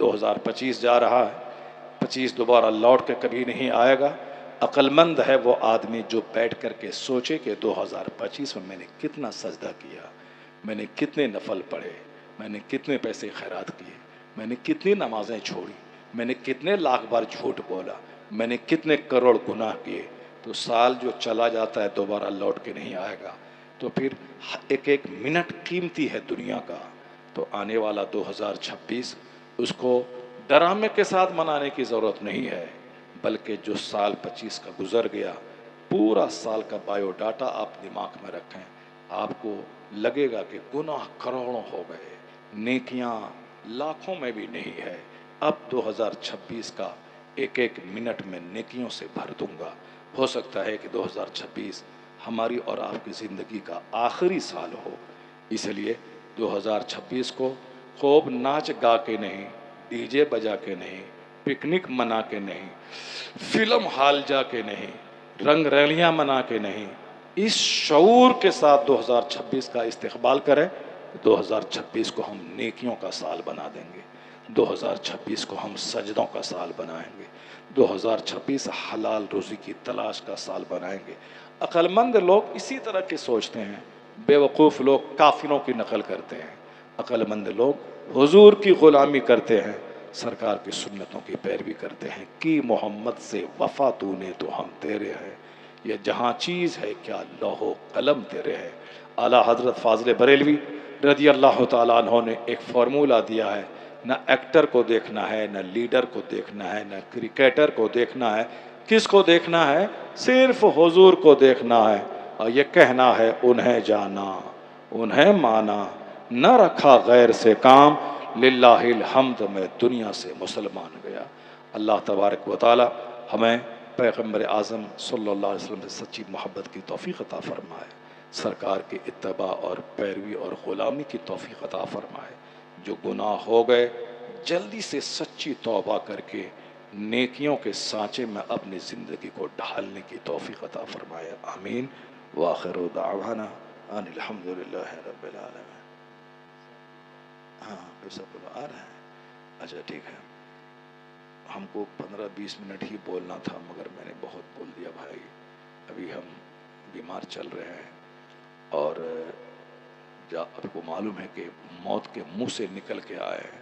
2025 جا رہا ہے، 25 دوبارہ لوٹ کے کبھی نہیں آئے گا۔ عقل مند ہے وہ آدمی جو بیٹھ کر کے سوچے کہ 2025 میں نے کتنا سجدہ کیا، میں نے کتنے نفل پڑھے، میں نے کتنے پیسے خیرات کیے، میں نے کتنی نمازیں چھوڑی، میں نے کتنے لاکھ بار جھوٹ بولا، میں نے کتنے کروڑ گناہ کیے۔ تو سال جو چلا جاتا ہے دوبارہ لوٹ کے نہیں آئے گا، تو پھر ایک ایک منٹ قیمتی ہے دنیا کا۔ تو آنے والا 2026 اس کو ڈرامے کے ساتھ منانے کی ضرورت نہیں ہے، بلکہ جو سال 25 کا گزر گیا، پورا سال کا بایو ڈاٹا آپ دماغ میں رکھیں، آپ کو لگے گا کہ گناہ کروڑوں ہو گئے، نیکیاں لاکھوں میں بھی نہیں ہے۔ اب 2026 کا ایک ایک منٹ میں نیکیوں سے بھر دوں گا۔ ہو سکتا ہے کہ 2026 ہماری اور آپ کی زندگی کا آخری سال ہو، اس لیے 2026 کو خوب ناچ گا کے نہیں، ڈی جے بجا کے نہیں، پکنک منا کے نہیں، فلم ہال جا کے نہیں، رنگ ریلیاں منا کے نہیں، اس شعور کے ساتھ 2026 کا استقبال کریں۔ 2026 کو ہم نیکیوں کا سال بنا دیں گے، 2026 کو ہم سجدوں کا سال بنائیں گے، 2026 حلال روزی کی تلاش کا سال بنائیں گے۔ عقل مند لوگ اسی طرح کے سوچتے ہیں، بے وقوف لوگ کافروں کی نقل کرتے ہیں، عقل مند لوگ حضور کی غلامی کرتے ہیں، سرکار کی سنتوں کی پیروی کرتے ہیں۔ کی محمد سے وفا تو نے تو ہم تیرے ہیں، یہ جہاں چیز ہے کیا لوح و قلم تیرے ہے۔ اعلیٰ حضرت فاضل بریلوی رضی اللہ تعالیٰ عنہ نے ایک فارمولہ دیا ہے، نہ ایکٹر کو دیکھنا ہے، نہ لیڈر کو دیکھنا ہے، نہ کرکٹر کو دیکھنا ہے، کس کو دیکھنا ہے؟ صرف حضور کو دیکھنا ہے، اور یہ کہنا ہے انہیں جانا، انہیں مانا، نہ رکھا غیر سے کام، للہ الحمد میں دنیا سے مسلمان گیا۔ اللہ تبارک و تعالی ہمیں پیغمبر اعظم صلی اللہ علیہ وسلم سے سچی محبت کی توفیق عطا فرمائے، سرکار کی اتباع اور پیروی اور غلامی کی توفیق عطا فرمائے۔ جو گناہ ہو گئے جلدی سے سچی توبہ کر کے نیکیوں کے سانچے میں اپنی زندگی کو ڈھالنے کی توفیق عطا فرمائے، آمین۔ وآخر دعوانا ان الحمدللہ رب العالمین۔ ہاں پھر سب لوگ آ رہے ہیں؟ اچھا ٹھیک ہے، ہم کو 15-20 منٹ ہی بولنا تھا، مگر میں نے بہت بول دیا بھائی۔ ابھی ہم بیمار چل رہے ہیں، اور آپ کو معلوم ہے کہ موت کے منہ سے نکل کے آئے ہیں،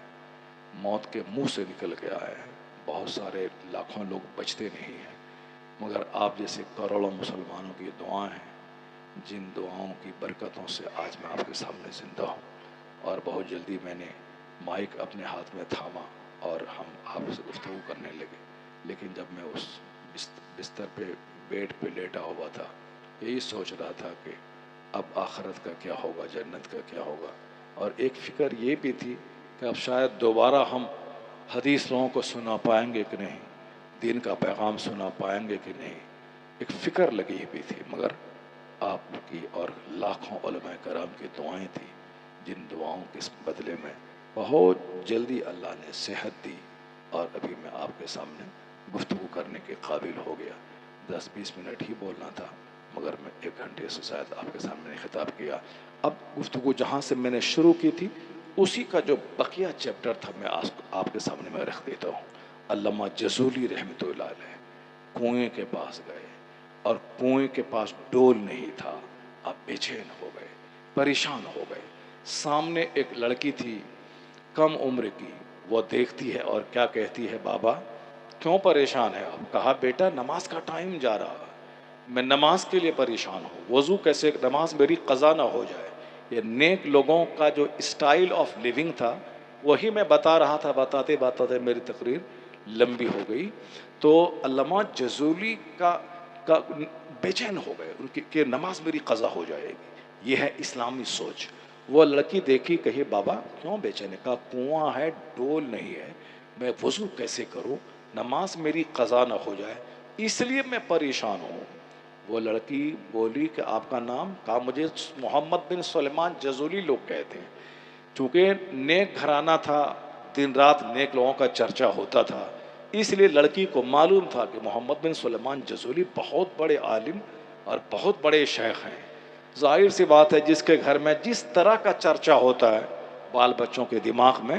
موت کے منہ سے نکل کے آئے ہیں۔ بہت سارے لاکھوں لوگ بچتے نہیں ہیں، مگر آپ جیسے کروڑوں مسلمانوں کی دعائیں ہیں، جن دعاؤں کی برکتوں سے آج میں آپ کے سامنے زندہ ہوں۔ اور بہت جلدی میں نے مائک اپنے ہاتھ میں تھاما اور ہم آپ سے گفتگو کرنے لگے، لیکن جب میں اس بستر پہ بیڈ پہ لیٹا ہوا تھا، یہی سوچ رہا تھا کہ اب آخرت کا کیا ہوگا، جنت کا کیا ہوگا۔ اور ایک فکر یہ بھی تھی کہ اب شاید دوبارہ ہم حدیث لوگوں کو سنا پائیں گے کہ نہیں، دین کا پیغام سنا پائیں گے کہ نہیں، ایک فکر لگی بھی تھی۔ مگر آپ کی اور لاکھوں علماء کرام کی دعائیں تھیں، جن دعاؤں کے بدلے میں بہت جلدی اللہ نے صحت دی، اور ابھی میں آپ کے سامنے گفتگو کرنے کے قابل ہو گیا۔ 10-20 منٹ ہی بولنا تھا، مگر میں 1 گھنٹے سے زائد آپ کے سامنے خطاب کیا۔ اب گفتگو جہاں سے میں نے شروع کی تھی، اسی کا جو بقیہ چیپٹر تھا میں آپ کے سامنے میں رکھ دیتا ہوں۔ علامہ جزولی رحمۃ اللہ علیہ کنویں کے پاس گئے، اور کنویں کے پاس ڈول نہیں تھا، آپ بے چین ہو گئے، پریشان ہو گئے۔ سامنے ایک لڑکی تھی کم عمر کی، وہ دیکھتی ہے اور کیا کہتی ہے، بابا کیوں پریشان ہے آپ؟ کہا بیٹا نماز کا ٹائم جا رہا، میں نماز کے لیے پریشان ہوں، وضو کیسے نماز میری قضا نہ ہو جائے۔ یہ نیک لوگوں کا جو اسٹائل آف لیونگ تھا وہی میں بتا رہا تھا، بتاتے بتاتے میری تقریر لمبی ہو گئی۔ تو علامہ جزولی کا بے چین ہو گئے ان کی کہ نماز میری قضا ہو جائے گی۔ یہ ہے اسلامی سوچ۔ وہ لڑکی دیکھی، کہی بابا کیوں بے چین ہے؟ کہا کنواں ہے ڈول نہیں ہے، میں وضو کیسے کروں، نماز میری قضا نہ ہو جائے، اس لیے میں پریشان ہوں۔ وہ لڑکی بولی کہ آپ کا نام؟ کہا مجھے محمد بن سلیمان جزولی لوگ کہتے ہیں۔ چونکہ نیک گھرانہ تھا، دن رات نیک لوگوں کا چرچا ہوتا تھا، اس لیے لڑکی کو معلوم تھا کہ محمد بن سلیمان جزولی بہت بڑے عالم اور بہت بڑے شیخ ہیں۔ ظاہر سی بات ہے، جس کے گھر میں جس طرح کا چرچا ہوتا ہے، بال بچوں کے دماغ میں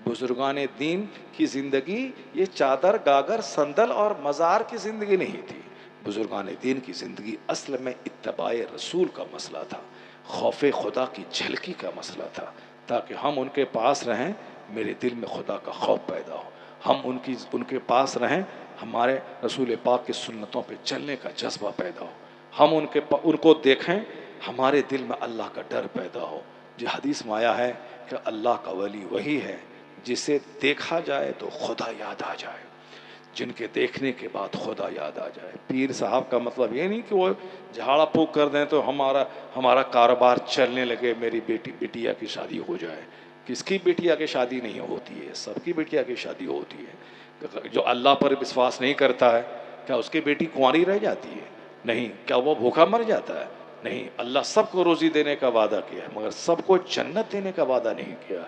بزرگان دین کی زندگی یہ چادر گاگر صندل اور مزار کی زندگی نہیں تھی. بزرگان دین کی زندگی اصل میں اتباع رسول کا مسئلہ تھا، خوف خدا کی جھلکی کا مسئلہ تھا. تاکہ ہم ان کے پاس رہیں، میرے دل میں خدا کا خوف پیدا ہو. ہم ان کے پاس رہیں، ہمارے رسول پاک کی سنتوں پہ چلنے کا جذبہ پیدا ہو. ہم ان کو دیکھیں، ہمارے دل میں اللہ کا ڈر پیدا ہو. جو حدیث میں آیا ہے کہ اللہ کا ولی وہی ہے جسے دیکھا جائے تو خدا یاد آ جائے، جن کے دیکھنے کے بعد خدا یاد آ جائے. پیر صاحب کا مطلب یہ نہیں کہ وہ جھاڑا پھونک کر دیں تو ہمارا کاروبار چلنے لگے، میری بیٹیا کی شادی ہو جائے. کس کی بیٹیا کی شادی نہیں ہوتی ہے؟ سب کی بیٹیا کی شادی ہوتی ہے. جو اللہ پر وشواس نہیں کرتا ہے، کیا اس کی بیٹی کنواری رہ جاتی ہے؟ نہیں. کیا وہ بھوکا مر جاتا ہے؟ نہیں. اللہ سب کو روزی دینے کا وعدہ کیا ہے، مگر سب کو جنت دینے کا وعدہ نہیں کیا.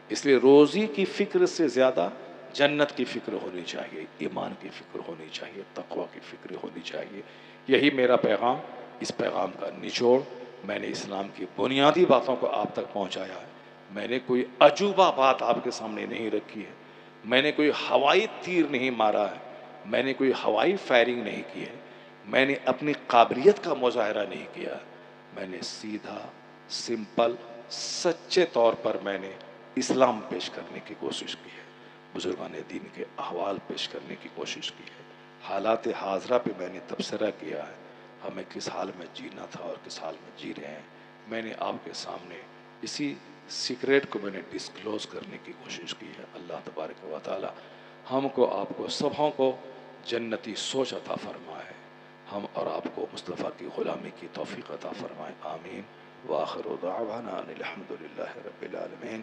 اس لیے روزی کی فکر سے زیادہ جنت کی فکر ہونی چاہیے، ایمان کی فکر ہونی چاہیے، تقوی کی فکر ہونی چاہیے. یہی میرا پیغام. اس پیغام کا نچوڑ میں نے اسلام کی بنیادی باتوں کو آپ تک پہنچایا ہے. میں نے کوئی عجوبہ بات آپ کے سامنے نہیں رکھی ہے. میں نے کوئی ہوائی تیر نہیں مارا ہے. میں نے کوئی ہوائی فائرنگ نہیں کی ہے. میں نے اپنی قابلیت کا مظاہرہ نہیں کیا. میں نے سیدھا، سمپل، سچے طور پر میں نے اسلام پیش کرنے کی کوشش کی ہے. بزرگان دین کے احوال پیش کرنے کی کوشش کی ہے. حالات حاضرہ پہ میں نے تبصرہ کیا ہے، ہمیں کس حال میں جینا تھا اور کس حال میں جی رہے ہیں. میں نے آپ کے سامنے اسی سیکریٹ کو میں نے ڈسکلوز کرنے کی کوشش کی ہے. اللہ تبارک و تعالی ہم کو، آپ کو، سبھوں کو جنتی سوچ عطا فرمائے. ہم اور آپ کو مصطفیٰ کی غلامی کی توفیق عطا فرمائے. آمین. وآخر دعوانا ان الحمد للہ رب العالمین.